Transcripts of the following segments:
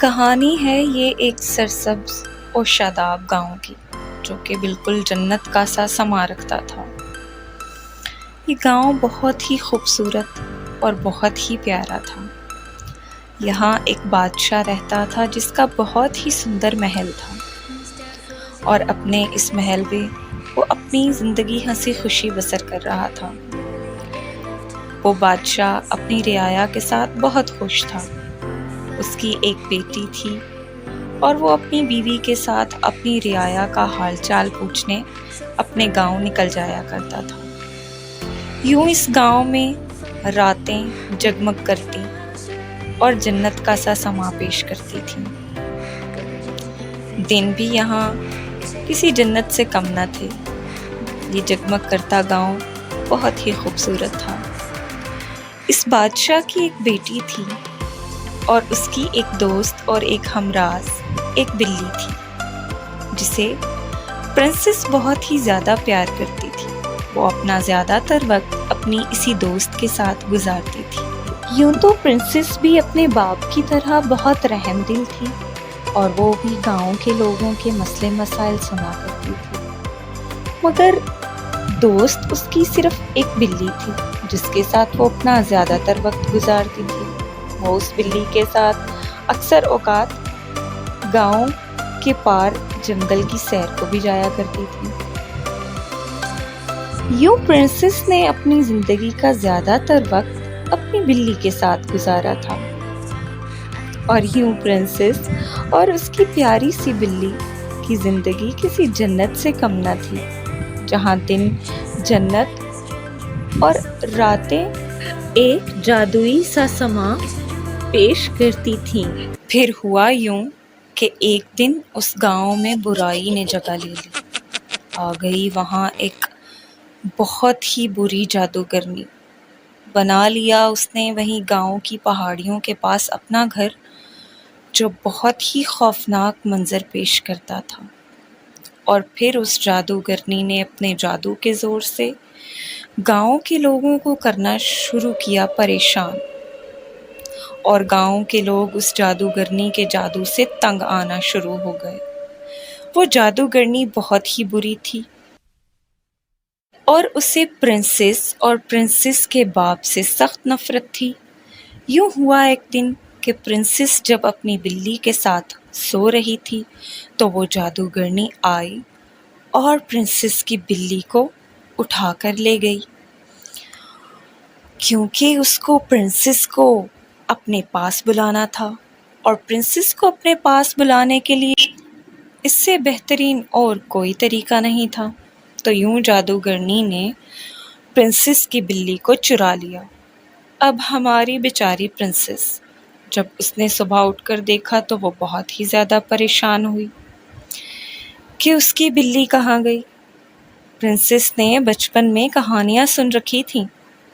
کہانی ہے یہ ایک سرسبز اور شاداب گاؤں کی، جو کہ بالکل جنت کا سا سما رکھتا تھا۔ یہ گاؤں بہت ہی خوبصورت اور بہت ہی پیارا تھا۔ یہاں ایک بادشاہ رہتا تھا جس کا بہت ہی سندر محل تھا، اور اپنے اس محل میں وہ اپنی زندگی ہنسی خوشی بسر کر رہا تھا۔ وہ بادشاہ اپنی رعایا کے ساتھ بہت خوش تھا۔ اس کی ایک بیٹی تھی اور وہ اپنی بیوی کے ساتھ اپنی رعایا کا حال چال پوچھنے اپنے گاؤں نکل جایا کرتا تھا۔ یوں اس گاؤں میں راتیں جگمگ کرتی اور جنت کا سا سما پیش کرتی تھیں۔ دن بھی یہاں کسی جنت سے کم نہ تھے۔ یہ جگمگ کرتا گاؤں بہت ہی خوبصورت تھا۔ اس بادشاہ کی ایک بیٹی تھی اور اس کی ایک دوست اور ایک ہمراز ایک بلی تھی، جسے پرنسس بہت ہی زیادہ پیار کرتی تھی۔ وہ اپنا زیادہ تر وقت اپنی اسی دوست کے ساتھ گزارتی تھی۔ یوں تو پرنسس بھی اپنے باپ کی طرح بہت رحم دل تھی، اور وہ بھی گاؤں کے لوگوں کے مسئلے مسائل سنا کرتی تھی، مگر دوست اس کی صرف ایک بلی تھی جس کے ساتھ وہ اپنا زیادہ تر وقت گزارتی تھی۔ وہ اس بلی کے ساتھ اکثر اوقات گاؤں کے پار جنگل کی سیر کو بھی جایا کرتی تھی۔ یوں پرنسس نے اپنی زندگی کا زیادہ تر وقت اپنی بلی کے ساتھ گزارا تھا، اور یوں پرنسس اور اس کی پیاری سی بلی کی زندگی کسی جنت سے کم نہ تھی، جہاں دن جنت اور راتیں ایک جادوئی سا سما پیش کرتی تھیں۔ پھر ہوا یوں کہ ایک دن اس گاؤں میں برائی نے جگہ لے لی۔ آ گئی وہاں ایک بہت ہی بری جادوگرنی۔ بنا لیا اس نے وہیں گاؤں کی پہاڑیوں کے پاس اپنا گھر، جو بہت ہی خوفناک منظر پیش کرتا تھا۔ اور پھر اس جادوگرنی نے اپنے جادو کے زور سے گاؤں کے لوگوں کو کرنا شروع کیا پریشان، اور گاؤں کے لوگ اس جادوگرنی کے جادو سے تنگ آنا شروع ہو گئے۔ وہ جادوگرنی بہت ہی بری تھی، اور اسے پرنسس اور پرنسس کے باپ سے سخت نفرت تھی۔ یوں ہوا ایک دن کہ پرنسس جب اپنی بلی کے ساتھ سو رہی تھی تو وہ جادوگرنی آئی اور پرنسس کی بلی کو اٹھا کر لے گئی، کیونکہ اس کو پرنسس کو اپنے پاس بلانا تھا، اور پرنسس کو اپنے پاس بلانے کے لیے اس سے بہترین اور کوئی طریقہ نہیں تھا۔ تو یوں جادوگرنی نے پرنسس کی بلی کو چرا لیا۔ اب ہماری بیچاری پرنسس، جب اس نے صبح اٹھ کر دیکھا تو وہ بہت ہی زیادہ پریشان ہوئی کہ اس کی بلی کہاں گئی۔ پرنسس نے بچپن میں کہانیاں سن رکھی تھیں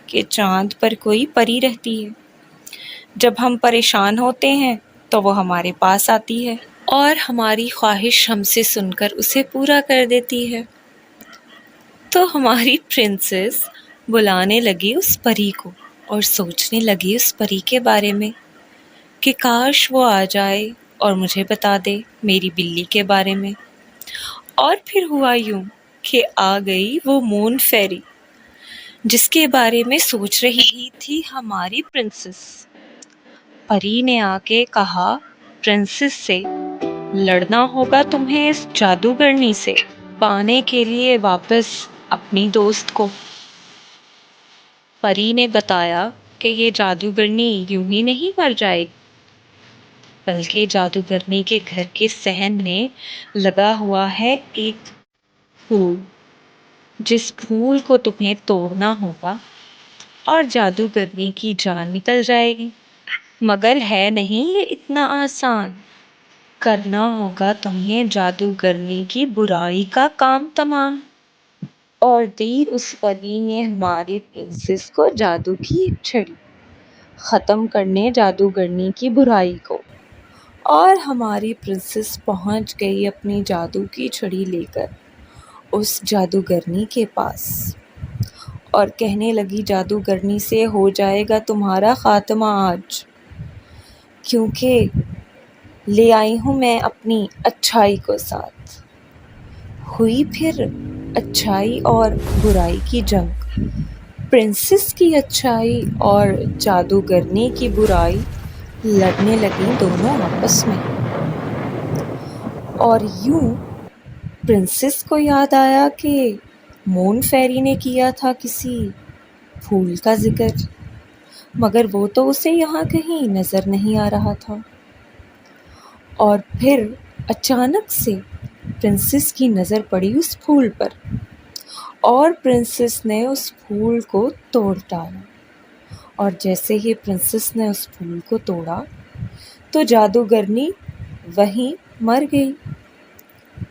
کہ چاند پر کوئی پری رہتی ہے۔ جب ہم پریشان ہوتے ہیں تو وہ ہمارے پاس آتی ہے اور ہماری خواہش ہم سے سن کر اسے پورا کر دیتی ہے۔ تو ہماری پرنسس بلانے لگی اس پری کو اور سوچنے لگی اس پری کے بارے میں کہ کاش وہ آ جائے اور مجھے بتا دے میری بلی کے بارے میں۔ اور پھر ہوا یوں کہ آ گئی وہ مون فیری، جس کے بارے میں سوچ رہی تھی ہماری پرنسس۔ پری نے آ کے کہا پرنسس سے، لڑنا ہوگا تمہیں اس جادوگرنی سے پانے کے لیے واپس اپنی دوست کو۔ پری نے بتایا کہ یہ جادوگرنی یوں ہی نہیں مر جائے، بلکہ جادوگرنی کے گھر کے صحن میں لگا ہوا ہے ایک پھول، جس پھول کو تمہیں توڑنا ہوگا اور جادوگرنی کی جان نکل جائے گی۔ مگر ہے نہیں یہ اتنا آسان، کرنا ہوگا تمہیں جادوگرنی کی برائی کا کام تمام۔ اور دی اس پری نے ہماری پرنسس کو جادو کی ایک چھڑی، ختم کرنے جادوگرنی کی برائی کو۔ اور ہماری پرنسس پہنچ گئی اپنی جادو کی چھڑی لے کر اس جادوگرنی کے پاس، اور کہنے لگی جادوگرنی سے، ہو جائے گا تمہارا خاتمہ آج، کیونکہ لے آئی ہوں میں اپنی اچھائی کو ساتھ۔ ہوئی پھر اچھائی اور برائی کی جنگ، پرنسس کی اچھائی اور جادوگرنی کی برائی لڑنے لگیں دونوں آپس میں۔ اور یوں پرنسس کو یاد آیا کہ مون فیری نے کیا تھا کسی پھول کا ذکر، مگر وہ تو اسے یہاں کہیں نظر نہیں آ رہا تھا۔ اور پھر اچانک سے پرنسس کی نظر پڑی اس پھول پر، اور پرنسس نے اس پھول کو توڑ ڈالا۔ اور جیسے ہی پرنسس نے اس پھول کو توڑا تو جادوگرنی وہیں مر گئی،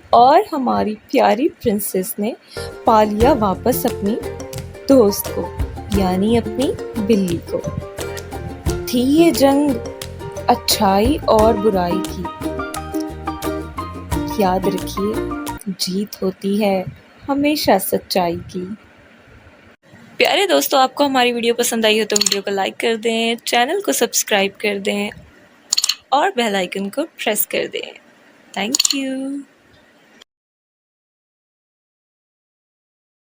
اور ہماری پیاری پرنسس نے پا لیا واپس اپنی دوست کو، یعنی اپنی بلی کو۔ تھی یہ جنگ اچھائی اور برائی کی۔ یاد رکھیے، جیت ہوتی ہے ہمیشہ سچائی کی۔ پیارے دوستو، آپ کو ہماری ویڈیو پسند آئی ہو تو ویڈیو کو لائک کر دیں، چینل کو سبسکرائب کر دیں اور بیل آئیکن کو پریس کر دیں۔ Thank you.